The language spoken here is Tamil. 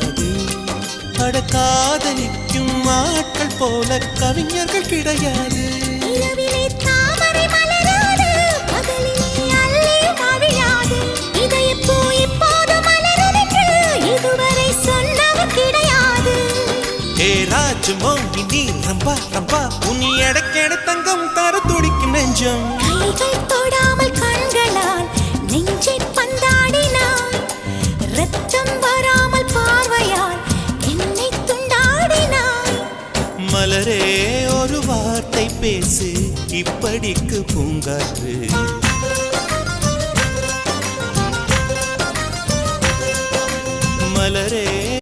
கிடையாது. காதலிக்கும் ஆட்கள் போல கவிஞர்கள் கிடையாது. இரவிலே தாமரை மலராது, பகலிலே அல்லி மழையாது. இதயப்பூ இப்போது மலருதென்று இதுவரை சொன்னவர் கிடையாது. ஏ ராஜமோ நீ ரம்பா ரம்பா, உன் எடக்கேட தங்கம் தர துடிக்கும் நெஞ்சம். கைகள் தொடாமல் கண்களால் நெஞ்சை பந்தாடினாய், ரத்தம் வராமல் பார்வையால் என்னை துண்டாடினாய். மலரே ஒரு வார்த்தை பேசு, இப்படிக்கு பூங்காற்று.